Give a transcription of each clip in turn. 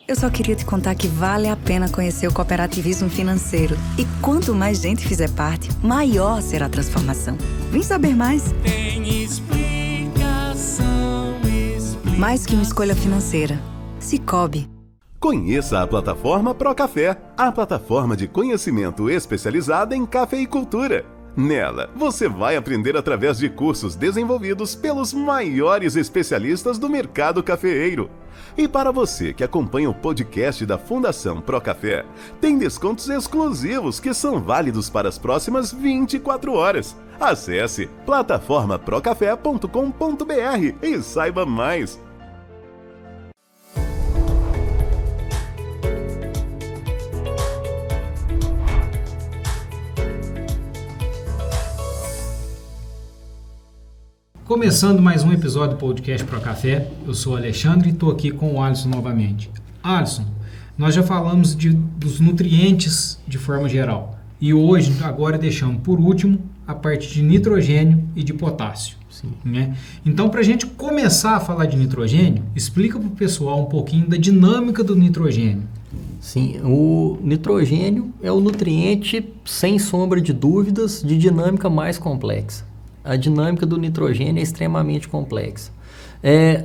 Eu só queria te contar que vale a pena conhecer o cooperativismo financeiro. E quanto mais gente fizer parte, maior será a transformação. Vem saber mais. Tem explicação. Mais que uma escolha financeira. Sicoob. Conheça a plataforma Procafé, a plataforma de conhecimento especializada em cafeicultura. Nela, você vai aprender através de cursos desenvolvidos pelos maiores especialistas do mercado cafeeiro. E para você que acompanha o podcast da Fundação Procafé, tem descontos exclusivos que são válidos para as próximas 24 horas. Acesse plataformaprocafé.com.br e saiba mais. Começando mais um episódio do podcast Procafé, eu sou o Alexandre e estou aqui com o Alisson novamente. Alisson, nós já falamos dos nutrientes de forma geral e hoje, agora deixamos por último a parte de nitrogênio e de potássio. Sim. Né? Então, para a gente começar a falar de nitrogênio, explica para o pessoal um pouquinho da dinâmica do nitrogênio. Sim, o nitrogênio é o nutriente, sem sombra de dúvidas, de dinâmica mais complexa. A dinâmica do nitrogênio é extremamente complexa.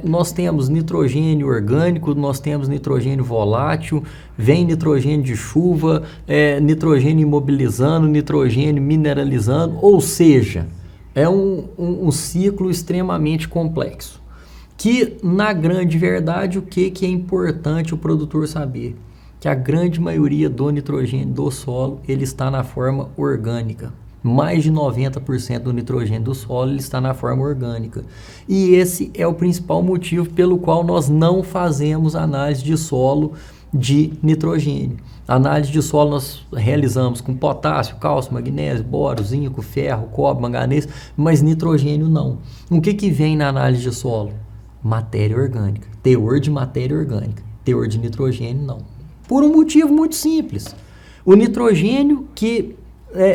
Nós temos nitrogênio orgânico, nós temos nitrogênio volátil, vem nitrogênio de chuva, nitrogênio imobilizando, nitrogênio mineralizando, ou seja, é um ciclo extremamente complexo. Que, na grande verdade, o que é importante o produtor saber? Que a grande maioria do nitrogênio do solo ele está na forma orgânica. Mais de 90% do nitrogênio do solo ele está na forma orgânica. E esse é o principal motivo pelo qual nós não fazemos análise de solo de nitrogênio. A análise de solo nós realizamos com potássio, cálcio, magnésio, boro, zinco, ferro, cobre, manganês, mas nitrogênio não. O que vem na análise de solo? Matéria orgânica, teor de matéria orgânica, teor de nitrogênio não. Por um motivo muito simples. O nitrogênio que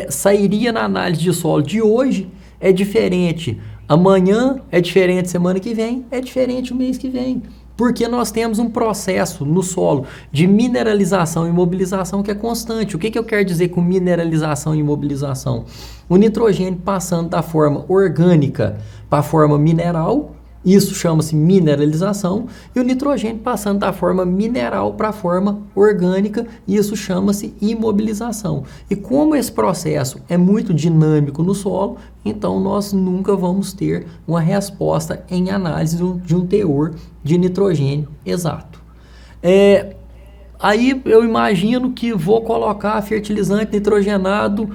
sairia na análise de solo de hoje é diferente amanhã, é diferente semana que vem, é diferente o mês que vem. Porque nós temos um processo no solo de mineralização e imobilização que é constante. O que eu quero dizer com mineralização e imobilização? O nitrogênio passando da forma orgânica para a forma mineral, isso chama-se mineralização, e o nitrogênio passando da forma mineral para a forma orgânica, isso chama-se imobilização. E como esse processo é muito dinâmico no solo, então nós nunca vamos ter uma resposta em análise de um teor de nitrogênio exato. Aí eu imagino que vou colocar fertilizante nitrogenado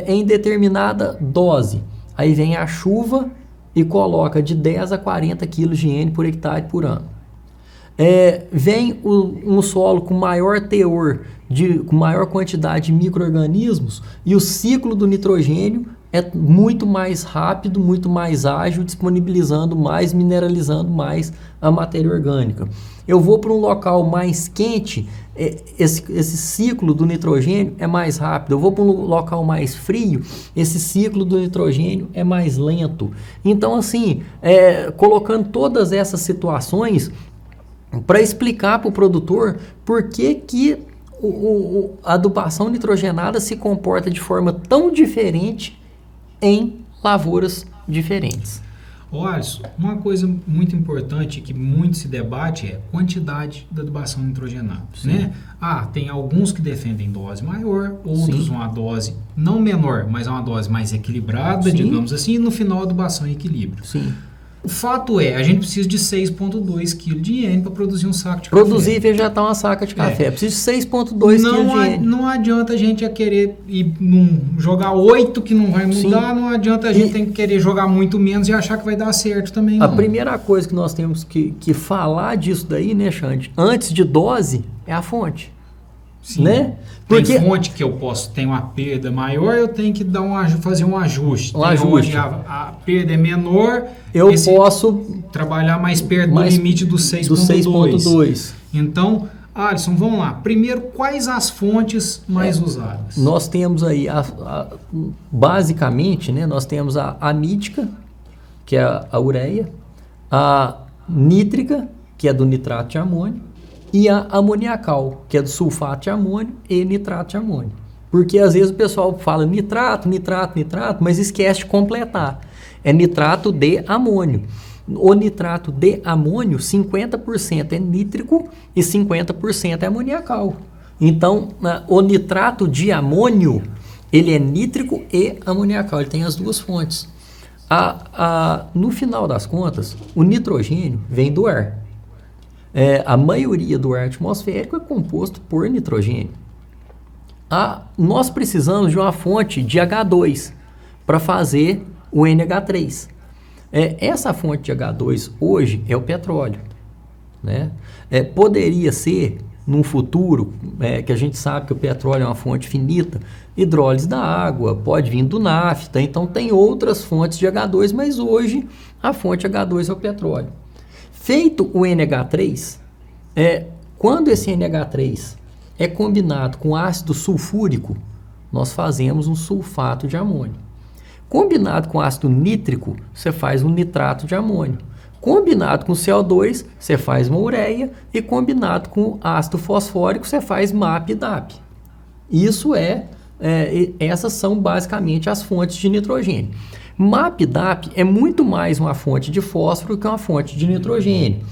em determinada dose. Aí vem a chuva e coloca de 10 a 40 kg de N por hectare por ano. Vem um solo com maior teor, com maior quantidade de micro-organismos e o ciclo do nitrogênio é muito mais rápido, muito mais ágil, disponibilizando mais, mineralizando mais a matéria orgânica. Eu vou para um local mais quente, esse ciclo do nitrogênio é mais rápido. Eu vou para um local mais frio, esse ciclo do nitrogênio é mais lento. Então, assim, colocando todas essas situações para explicar para o produtor por que a adubação nitrogenada se comporta de forma tão diferente em lavouras diferentes. Alisson, uma coisa muito importante que muito se debate é quantidade da adubação nitrogenada, né? Tem alguns que defendem dose maior, outros uma dose não menor, mas uma dose mais equilibrada, digamos assim, e no final a adubação em equilíbrio. Sim. O fato a gente precisa de 6,2 kg de N para produzir um saco de Produzir café. e vegetar uma saca de café. Precisa de 6,2 kg de N. Não adianta a gente querer jogar 8 que não vai mudar, não adianta a gente querer jogar muito menos e achar que vai dar certo também não. A primeira coisa que nós temos que falar disso daí, né, Xande? Antes de dose, é a fonte. Sim. Né? Tem fonte que eu posso ter uma perda maior, eu tenho que fazer um ajuste. Onde a perda é menor, eu posso trabalhar mais perto do limite do 6,2. Então, Alisson, vamos lá. Primeiro, quais as fontes mais usadas? Nós temos aí, basicamente, né, nós temos a amídica, que é a ureia, a nítrica, que é do nitrato de amônio, e a amoniacal, que é do sulfato de amônio e nitrato de amônio. Porque às vezes o pessoal fala nitrato, mas esquece de completar. É nitrato de amônio. O nitrato de amônio, 50% é nítrico e 50% é amoniacal. Então, o nitrato de amônio, ele é nítrico e amoniacal, ele tem as duas fontes. No final das contas, o nitrogênio vem do ar. A maioria do ar atmosférico é composto por nitrogênio. Nós precisamos de uma fonte de H2 para fazer o NH3. Essa fonte de H2 hoje é o petróleo, né? Poderia ser, num futuro, que a gente sabe que o petróleo é uma fonte finita, hidrólise da água, pode vir do nafta, então tem outras fontes de H2, mas hoje a fonte H2 é o petróleo. Feito o NH3, quando esse NH3 é combinado com ácido sulfúrico, nós fazemos um sulfato de amônio. Combinado com ácido nítrico, você faz um nitrato de amônio. Combinado com CO2, você faz uma ureia. E combinado com ácido fosfórico, você faz MAP e DAP. Essas são basicamente as fontes de nitrogênio. MAP e DAP é muito mais uma fonte de fósforo que uma fonte de nitrogênio,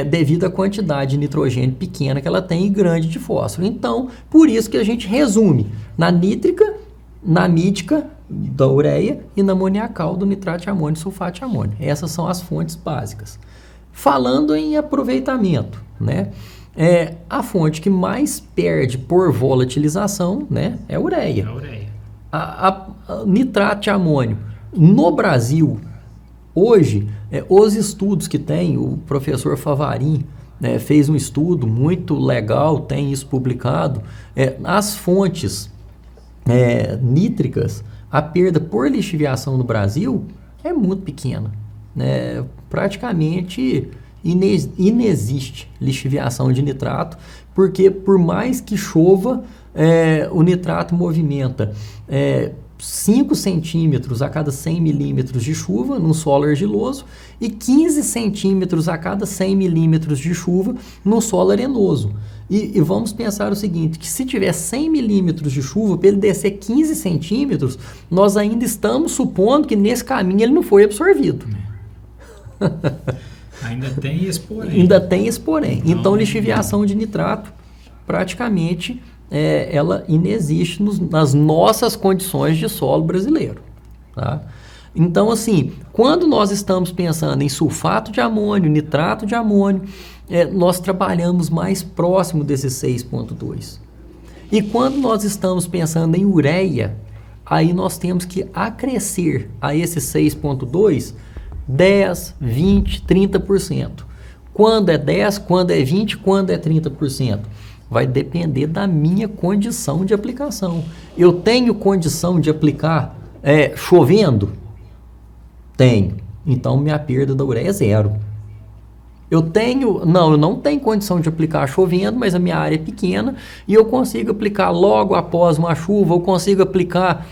devido à quantidade de nitrogênio pequena que ela tem e grande de fósforo. Então, por isso que a gente resume na nítrica, na mítica, da ureia e na amoniacal do nitrato de amônio e sulfato de amônio. Essas são as fontes básicas. Falando em aproveitamento, né? A fonte que mais perde por volatilização, né, é a ureia. A nitrato de amônio. No Brasil, hoje, os estudos que tem, o professor Favarin fez um estudo muito legal, tem isso publicado, as fontes nítricas, a perda por lixiviação no Brasil é muito pequena. Praticamente inexiste lixiviação de nitrato, porque por mais que chova, o nitrato movimenta 5 centímetros a cada 100 milímetros de chuva num solo argiloso e 15 centímetros a cada 100 milímetros de chuva num solo arenoso. E vamos pensar o seguinte, que se tiver 100 milímetros de chuva, para ele descer 15 centímetros, nós ainda estamos supondo que nesse caminho ele não foi absorvido. Ainda tem esse porém. Ainda tem esse porém. Então, lixiviação de nitrato, praticamente, ela inexiste nas nossas condições de solo brasileiro. Tá? Então, assim, quando nós estamos pensando em sulfato de amônio, nitrato de amônio, nós trabalhamos mais próximo desses 6,2. E quando nós estamos pensando em ureia, aí nós temos que acrescer a esse 6,2 10, 20, 30%. Quando é 10, quando é 20, quando é 30%? Vai depender da minha condição de aplicação. Eu tenho condição de aplicar chovendo? Tenho. Então, minha perda da ureia é 0. Eu não tenho condição de aplicar chovendo, mas a minha área é pequena e eu consigo aplicar logo após uma chuva, eu consigo aplicar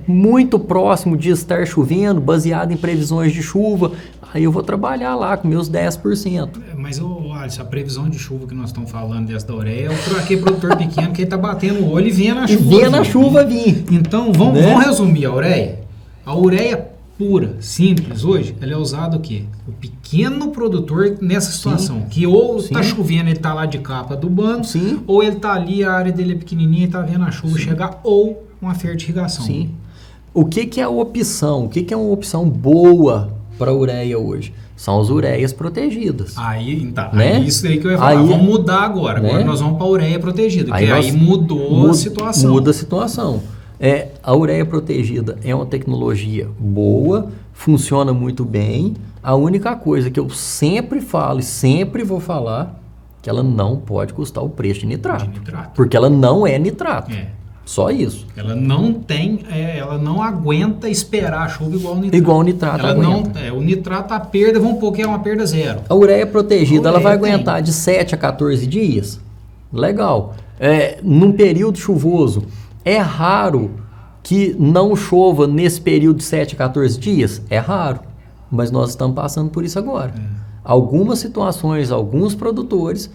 muito próximo de estar chovendo, baseado em previsões de chuva, aí eu vou trabalhar lá com meus 10%. Mas, Alisson, a previsão de chuva que nós estamos falando dessa da ureia é aquele produtor pequeno que está batendo o olho e vendo a chuva. E vendo a chuva vir. Então, vamos resumir a ureia. A ureia pura, simples, hoje, ela é usada o quê? O pequeno produtor nessa situação, que ou está chovendo, ele está lá de capa do bando, ou ele está ali, a área dele é pequenininha e está vendo a chuva chegar, ou uma fertirrigação. Sim. O que é a opção? O que é uma opção boa para a ureia hoje? São as ureias protegidas. Aí isso aí que eu ia falar. Vamos mudar agora. Agora nós vamos para a ureia protegida, porque aí mudou a situação. Muda a situação. A ureia protegida é uma tecnologia boa, funciona muito bem. A única coisa que eu sempre falo e sempre vou falar, que ela não pode custar o preço de nitrato. Porque ela não é nitrato. Só isso. Ela não tem, ela não aguenta esperar a chuva igual o nitrato. Igual o nitrato aguenta. O nitrato, a perda, vamos pôr que é uma perda 0. A ureia protegida, ela vai aguentar de 7 a 14 dias. Legal. Num período chuvoso, é raro que não chova nesse período de 7 a 14 dias? É raro. Mas nós estamos passando por isso agora. Algumas situações, alguns produtores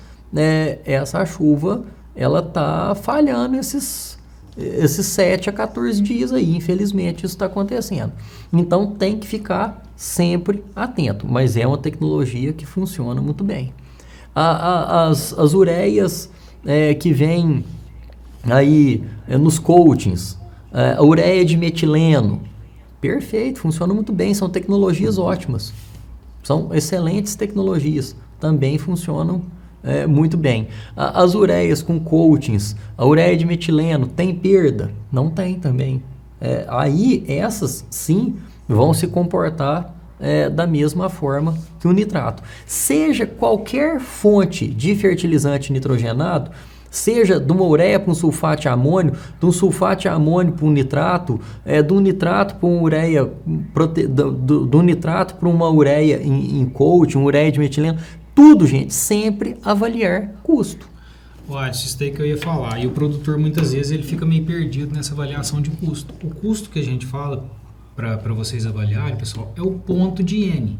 essa chuva ela está falhando esses 7 a 14 dias aí. Infelizmente isso está acontecendo. Então tem que ficar sempre atento, mas é uma tecnologia que funciona muito bem. As ureias que vêm aí nos coatings, a ureia de metileno, perfeito, funciona muito bem, são tecnologias ótimas, são excelentes tecnologias, também funcionam muito bem. As ureias com coatings, a ureia de metileno, tem perda? Não tem também. Aí essas sim vão se comportar da mesma forma que o nitrato. Seja qualquer fonte de fertilizante nitrogenado, seja de uma ureia para um sulfato de amônio, de um sulfato de amônio para um nitrato, do nitrato para uma ureia, do nitrato para uma ureia em coating, uma ureia de metileno, tudo, gente, sempre avaliar custo. Isso daí que eu ia falar. E o produtor, muitas vezes, ele fica meio perdido nessa avaliação de custo. O custo que a gente fala para vocês avaliarem, pessoal, é o ponto de N.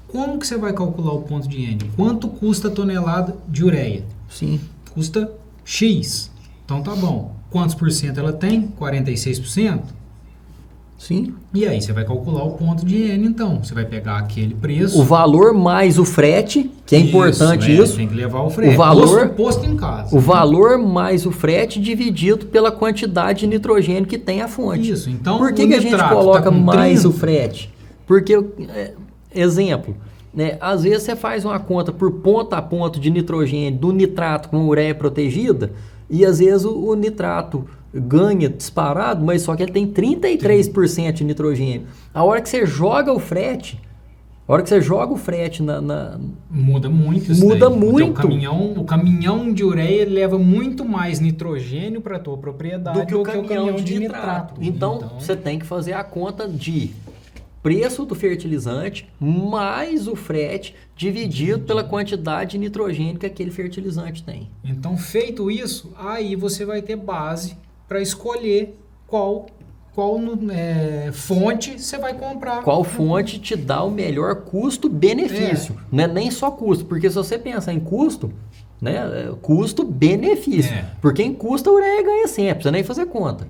Como que você vai calcular o ponto de N? Quanto custa a tonelada de ureia? Sim. Custa X. Então tá bom. Quantos por cento ela tem? 46%? Sim. E aí você vai calcular o ponto de N, então. Você vai pegar aquele preço. O valor mais o frete, que é importante isso. Tem que levar o frete. O valor, posto em casa. O valor mais o frete dividido pela quantidade de nitrogênio que tem a fonte. Isso. Então, por que a gente coloca mais o frete? Porque, exemplo, né, às vezes você faz uma conta por ponto a ponto de nitrogênio do nitrato com ureia protegida e às vezes o nitrato ganha disparado, mas só que ele tem 33% de nitrogênio. A hora que você joga o frete, muda muito isso. Muda daí. Muito. O caminhão de ureia leva muito mais nitrogênio para a tua propriedade do que o caminhão de nitrato. Então, você tem que fazer a conta de preço do fertilizante mais o frete dividido pela quantidade de nitrogênio que aquele fertilizante tem. Então, feito isso, aí você vai ter base para escolher qual fonte você vai comprar. Qual fonte te dá o melhor custo-benefício. Não é nem só custo, porque se você pensar em custo, né, custo-benefício. Porque em custo a ureia ganha sempre, precisa nem fazer conta.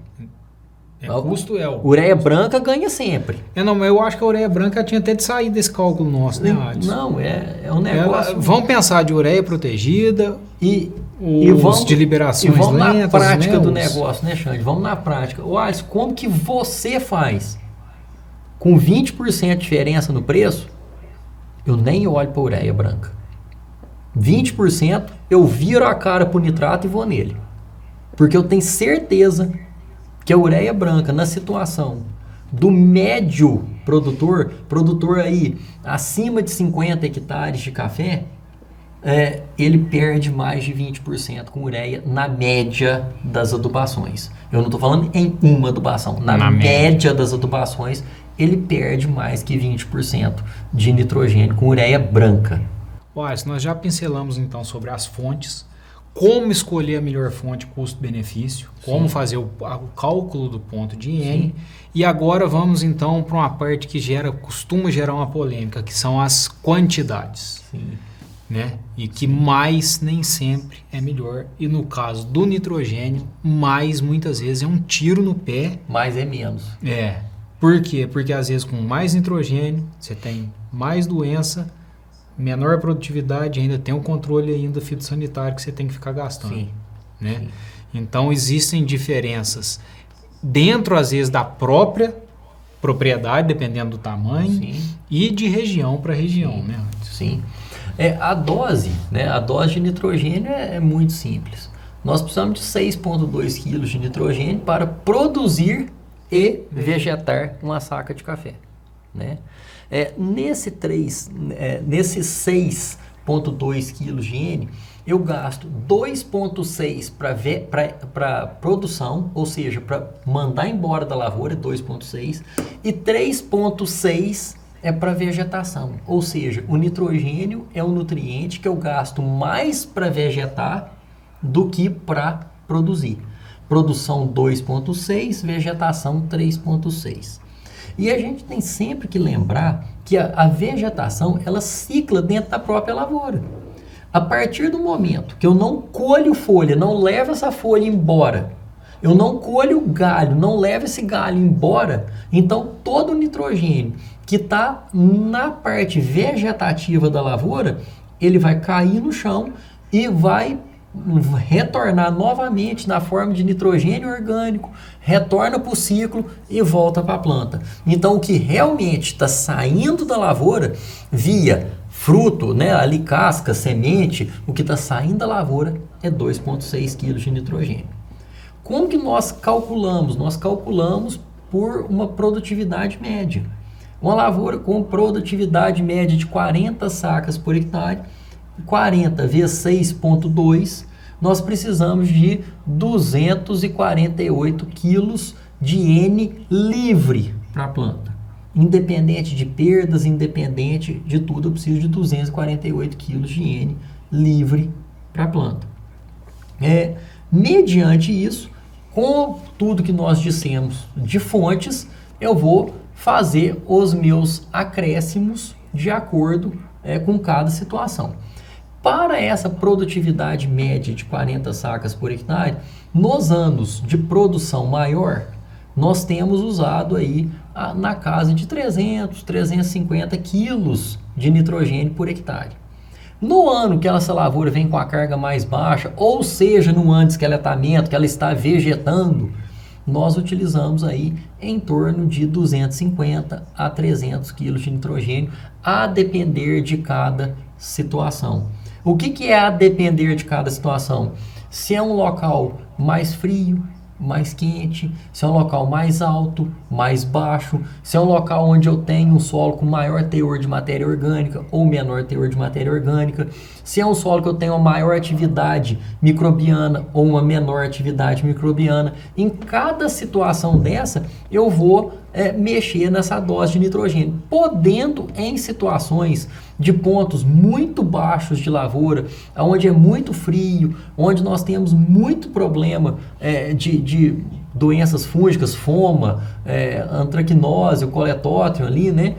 Ureia branca ganha sempre. Mas eu acho que a ureia branca tinha até de sair desse cálculo nosso, né, Adson? Não, é um negócio... Vamos pensar de ureia protegida e vamos de liberações lentas. E vamos lentas, na prática do negócio, né, Xande? Vamos na prática. Alisson, como que você faz? Com 20% de diferença no preço, eu nem olho para a ureia branca. 20% eu viro a cara para o nitrato e vou nele. Porque eu tenho certeza que a ureia branca, na situação do médio produtor aí acima de 50 hectares de café, ele perde mais de 20% com ureia na média das adubações. Eu não estou falando em uma adubação. Na média das adubações, ele perde mais que 20% de nitrogênio com ureia branca. Nós já pincelamos então sobre as fontes, como escolher a melhor fonte custo-benefício, como fazer o cálculo do ponto de N. Sim. E agora vamos então para uma parte que costuma gerar uma polêmica, que são as quantidades. Sim. Né? E que mais nem sempre é melhor. E no caso do nitrogênio, mais muitas vezes é um tiro no pé. Mais é menos. Por quê? Porque às vezes com mais nitrogênio você tem mais doença, menor produtividade, ainda tem um controle ainda fitossanitário que você tem que ficar gastando. Sim. Né? Sim. Então existem diferenças dentro às vezes da própria propriedade, dependendo do tamanho. Sim. E de região para região. Sim. Né? Sim. A dose de nitrogênio é muito simples. Nós precisamos de 6,2 kg de nitrogênio para produzir e vegetar uma saca de café. Né? Nesses 6,2 kg de N, eu gasto 2,6 para produção, ou seja, para mandar embora da lavoura, 2,6, e 3,6 é para vegetação, ou seja, o nitrogênio é um nutriente que eu gasto mais para vegetar do que para produzir. Produção 2,6, vegetação 3,6. E a gente tem sempre que lembrar que a vegetação, ela cicla dentro da própria lavoura. A partir do momento que eu não colho folha, não levo essa folha embora, eu não colho galho, não levo esse galho embora, então todo o nitrogênio que está na parte vegetativa da lavoura, ele vai cair no chão e vai retornar novamente na forma de nitrogênio orgânico, retorna para o ciclo e volta para a planta. Então o que realmente está saindo da lavoura via fruto, né, ali casca, semente, o que está saindo da lavoura é 2,6 kg de nitrogênio. Como que nós calculamos? Nós calculamos por uma produtividade média. Uma lavoura com produtividade média de 40 sacas por hectare, 40 vezes 6,2, nós precisamos de 248 quilos de N livre para a planta. Independente de perdas, independente de tudo, eu preciso de 248 quilos de N livre para a planta. Mediante isso, com tudo que nós dissemos de fontes, eu vou fazer os meus acréscimos de acordo com cada situação. Para essa produtividade média de 40 sacas por hectare, nos anos de produção maior, nós temos usado aí na casa de 300, 350 quilos de nitrogênio por hectare. No ano que essa lavoura vem com a carga mais baixa, ou seja, no ano de esqueletamento, que ela está vegetando, nós utilizamos aí em torno de 250 a 300 quilos de nitrogênio, a depender de cada situação. O que é a depender de cada situação? Se é um local mais frio, mais quente, se é um local mais alto, mais baixo, se é um local onde eu tenho um solo com maior teor de matéria orgânica ou menor teor de matéria orgânica, se é um solo que eu tenho uma maior atividade microbiana ou uma menor atividade microbiana, em cada situação dessa eu vou mexer nessa dose de nitrogênio, podendo em situações de pontos muito baixos de lavoura, onde é muito frio, onde nós temos muito problema de doenças fúngicas, foma, antracnose, o coletótrio ali, né?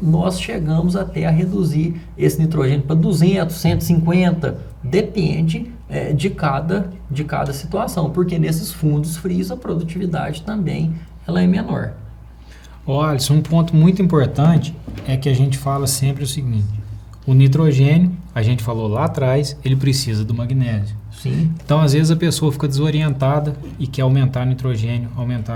Nós chegamos até a reduzir esse nitrogênio para 200, 150, depende de cada situação, porque nesses fundos frios a produtividade também ela é menor. Olha, um ponto muito importante é que a gente fala sempre o seguinte: o nitrogênio, a gente falou lá atrás, ele precisa do magnésio. Sim. Então, às vezes, a pessoa fica desorientada e quer aumentar o nitrogênio,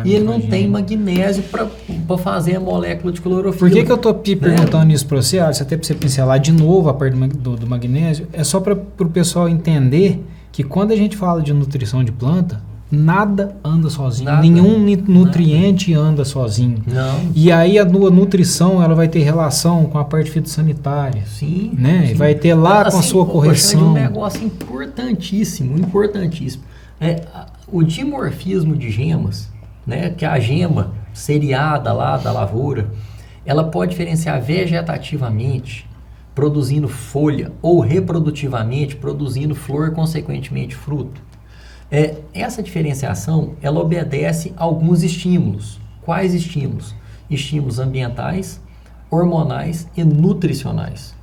E ele não tem magnésio para fazer a molécula de clorofila. Por que eu estou perguntando isso para você, Alisson? Até para você pincelar de novo a parte do magnésio, é só para o pessoal entender que quando a gente fala de nutrição de planta, nada anda sozinho, nenhum nutriente anda sozinho. Não. E aí a nutrição ela vai ter relação com a parte fitossanitária. Sim. Né? Sim. Vai ter lá com a sua correção. Um negócio importantíssimo. O dimorfismo de gemas, né? Que a gema seriada lá da lavoura, ela pode diferenciar vegetativamente, produzindo folha, ou reprodutivamente, produzindo flor, consequentemente fruto. Essa diferenciação, ela obedece a alguns estímulos. Quais estímulos? Estímulos ambientais, hormonais e nutricionais.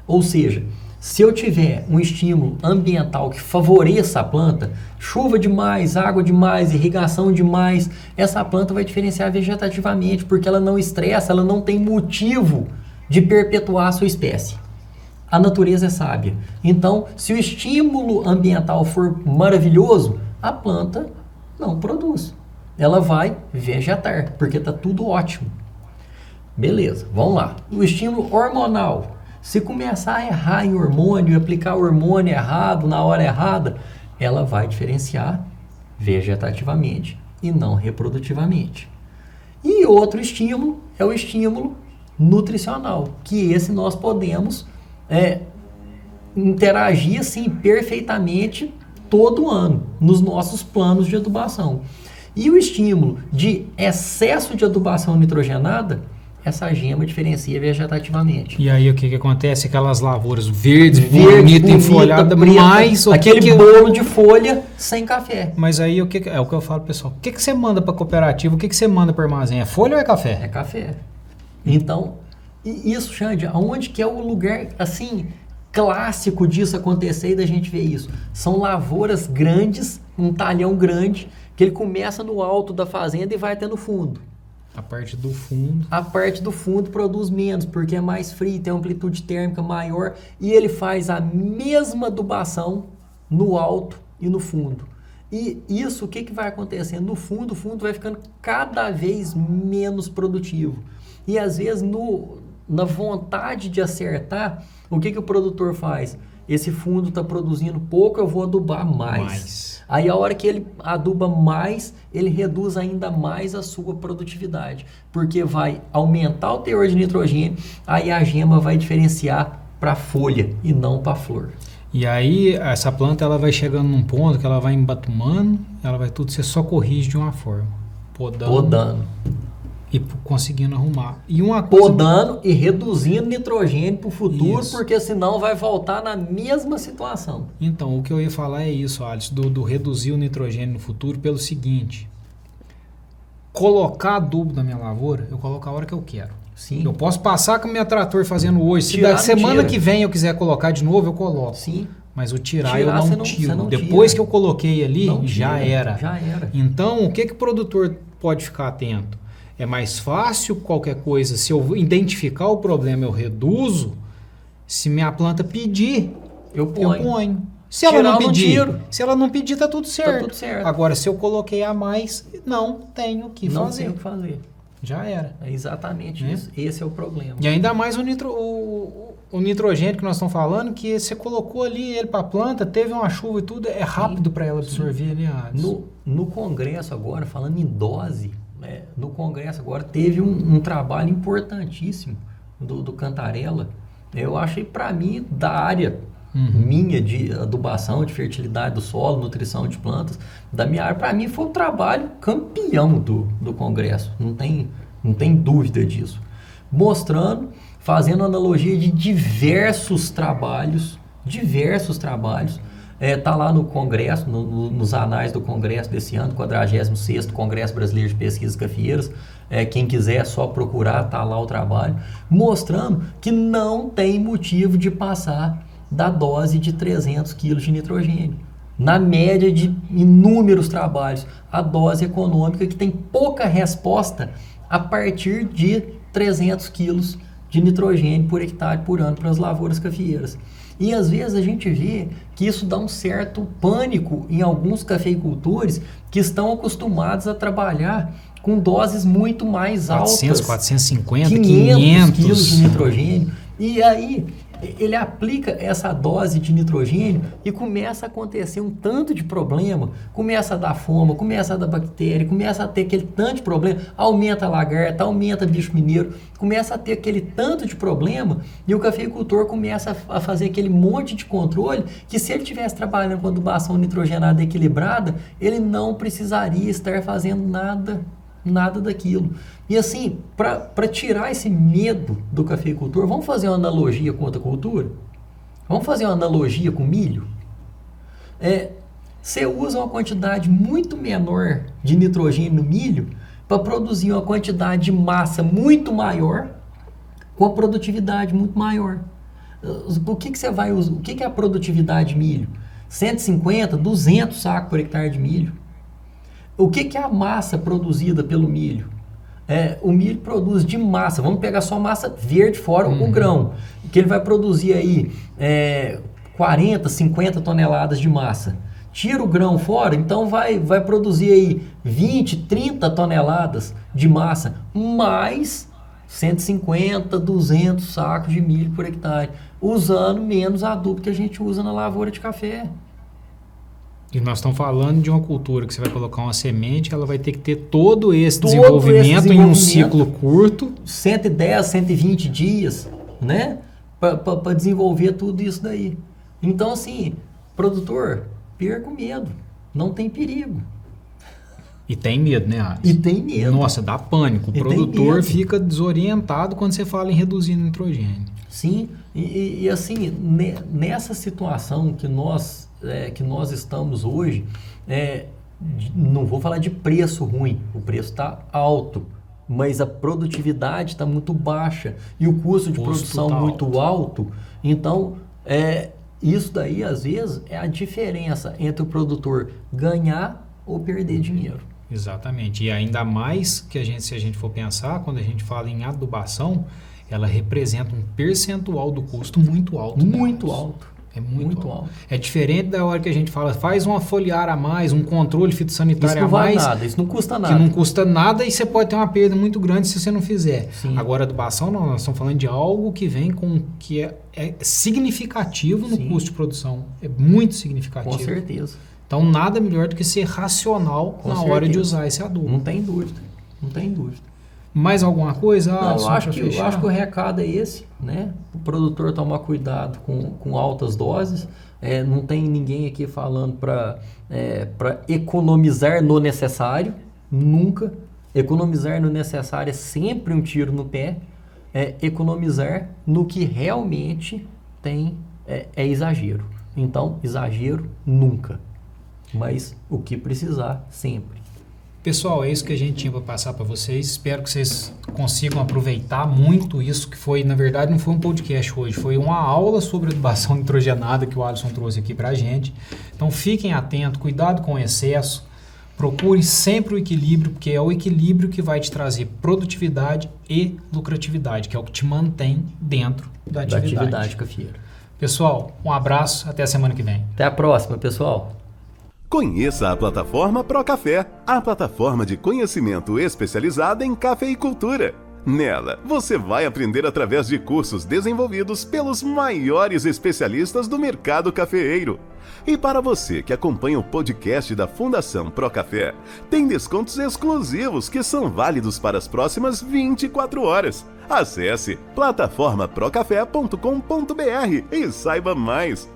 Ou seja, se eu tiver um estímulo ambiental que favoreça a planta, chuva demais, água demais, irrigação demais, essa planta vai diferenciar vegetativamente, porque ela não estressa, ela não tem motivo de perpetuar a sua espécie. A natureza é sábia. Então, se o estímulo ambiental for maravilhoso, a planta não produz. Ela vai vegetar, porque está tudo ótimo. Beleza, vamos lá. O estímulo hormonal. Se começar a errar em hormônio, aplicar o hormônio errado na hora errada, ela vai diferenciar vegetativamente e não reprodutivamente. E outro estímulo é o estímulo nutricional, que esse nós podemos interagir assim perfeitamente todo ano nos nossos planos de adubação. E o estímulo de excesso de adubação nitrogenada, essa gema diferencia vegetativamente. E aí o que acontece? Aquelas lavouras verdes, bonita, enfolhada, mais aquele bolo de folha sem café. Mas aí é o que eu falo, pessoal, o que você manda para a cooperativa, o que você manda para o armazém? É folha ou é café? É café. Então, isso, Xande, aonde que é o lugar, assim, clássico disso acontecer e da gente ver isso. São lavouras grandes, um talhão grande, que ele começa no alto da fazenda e vai até no fundo. A parte do fundo. A parte do fundo produz menos, porque é mais frio, tem amplitude térmica maior, e ele faz a mesma adubação no alto e no fundo. E isso, o que vai acontecendo? No fundo, o fundo vai ficando cada vez menos produtivo. E às vezes, na vontade de acertar, o que o produtor faz? Esse fundo está produzindo pouco, eu vou adubar mais. Aí a hora que ele aduba mais, ele reduz ainda mais a sua produtividade, porque vai aumentar o teor de nitrogênio, aí a gema vai diferenciar para a folha e não para a flor. E aí essa planta ela vai chegando num ponto que ela vai embatumando, ela vai tudo, você só corrige de uma forma, podando. E conseguindo arrumar. E uma coisa... Podando e reduzindo nitrogênio para o futuro, isso. Porque senão vai voltar na mesma situação. Então, o que eu ia falar é isso, Alisson, do reduzir o nitrogênio no futuro pelo seguinte: colocar adubo na minha lavoura, eu coloco a hora que eu quero. Sim. Eu posso passar com o meu trator fazendo hoje. Se da semana que vem eu quiser colocar de novo, eu coloco. Sim. Mas o tirar eu não tiro. Depois que eu coloquei ali, já era. Já era. Então, o que o produtor pode ficar atento? É mais fácil qualquer coisa, se eu identificar o problema, eu reduzo. Se minha planta pedir, eu ponho. Se ela não pedir, tá tudo certo. Tá tudo certo. Agora, se eu coloquei a mais, não tenho o que fazer. Não tenho o que fazer. Já era. É exatamente isso. Esse é o problema. E ainda mais o nitrogênio que nós estamos falando, que você colocou ali ele para a planta, teve uma chuva e tudo, é rápido para ela absorver, né? No congresso agora, falando em dose, né, no congresso agora teve um trabalho importantíssimo do Cantarella. Eu achei, para mim, da área minha de adubação, de fertilidade do solo, nutrição de plantas, da minha área, para mim foi o trabalho campeão do congresso. Não tem dúvida disso. Mostrando, fazendo analogia de diversos trabalhos. Está lá no congresso, nos anais do congresso desse ano, 46º Congresso Brasileiro de Pesquisas Cafeeiras. Quem quiser é só procurar, está lá o trabalho, mostrando que não tem motivo de passar da dose de 300 kg de nitrogênio. Na média de inúmeros trabalhos, a dose econômica que tem pouca resposta a partir de 300 kg de nitrogênio por hectare por ano para as lavouras cafeeiras. E às vezes a gente vê que isso dá um certo pânico em alguns cafeicultores que estão acostumados a trabalhar com doses muito mais altas. 400, 450, 500 quilos de nitrogênio. E aí ele aplica essa dose de nitrogênio e começa a acontecer um tanto de problema, começa a dar foma, começa a dar bactéria, começa a ter aquele tanto de problema, aumenta a lagarta, aumenta bicho mineiro, começa a ter aquele tanto de problema e o cafeicultor começa a fazer aquele monte de controle que, se ele estivesse trabalhando com adubação nitrogenada equilibrada, ele não precisaria estar fazendo nada daquilo. E assim, para tirar esse medo do cafeicultor, vamos fazer uma analogia com outra cultura? Vamos fazer uma analogia com milho? Você usa uma quantidade muito menor de nitrogênio no milho para produzir uma quantidade de massa muito maior com a produtividade muito maior. O que você vai usar? O que é a produtividade de milho? 150, 200 sacos por hectare de milho. O que é a massa produzida pelo milho? O milho produz de massa, vamos pegar só massa verde fora o grão, que ele vai produzir aí 40, 50 toneladas de massa. Tira o grão fora, então vai produzir aí 20, 30 toneladas de massa, mais 150, 200 sacos de milho por hectare, usando menos adubo que a gente usa na lavoura de café. E nós estamos falando de uma cultura que você vai colocar uma semente, ela vai ter que ter todo esse desenvolvimento em um ciclo curto. 110, 120 dias, né? Para desenvolver tudo isso daí. Então, assim, produtor, perca o medo. Não tem perigo. E tem medo, né, Alisson? E tem medo. Nossa, dá pânico. O produtor fica desorientado quando você fala em reduzir nitrogênio. Sim, e assim, nessa situação que nós estamos hoje, não vou falar de preço ruim, o preço está alto, mas a produtividade está muito baixa e o custo de produção muito alto. Então, Isso daí, às vezes, é a diferença entre o produtor ganhar ou perder dinheiro. Exatamente. E ainda mais que se a gente for pensar, quando a gente fala em adubação, ela representa um percentual do custo muito alto. Muito alto. É muito alto. É diferente da hora que a gente fala, faz uma foliar a mais, um controle fitossanitário a mais. Isso não vale nada, isso não custa nada. Que não custa nada e você pode ter uma perda muito grande se você não fizer. Sim. Agora, a adubação, não, nós estamos falando de algo que vem que é significativo no custo de produção. É muito significativo. Com certeza. Então, nada melhor do que ser racional na hora de usar esse adubo. Não tem dúvida. Não tem dúvida. Mais alguma coisa? Não, eu acho que o recado é esse, né? O produtor tomar cuidado com altas doses. Não tem ninguém aqui falando para economizar no necessário. Nunca. Economizar no necessário é sempre um tiro no pé. Economizar no que realmente tem é exagero. Então, exagero nunca. Mas o que precisar, sempre. Pessoal, é isso que a gente tinha para passar para vocês. Espero que vocês consigam aproveitar muito isso que foi, na verdade, não foi um podcast hoje, foi uma aula sobre adubação nitrogenada que o Alisson trouxe aqui para a gente. Então fiquem atentos, cuidado com o excesso, procure sempre o equilíbrio, porque é o equilíbrio que vai te trazer produtividade e lucratividade, que é o que te mantém dentro da atividade cafeeira. Pessoal, um abraço, até a semana que vem. Até a próxima, pessoal. Conheça a plataforma Procafé, a plataforma de conhecimento especializada em cafeicultura. Nela, você vai aprender através de cursos desenvolvidos pelos maiores especialistas do mercado cafeeiro. E para você que acompanha o podcast da Fundação Procafé, tem descontos exclusivos que são válidos para as próximas 24 horas. Acesse plataformaprocafé.com.br e saiba mais.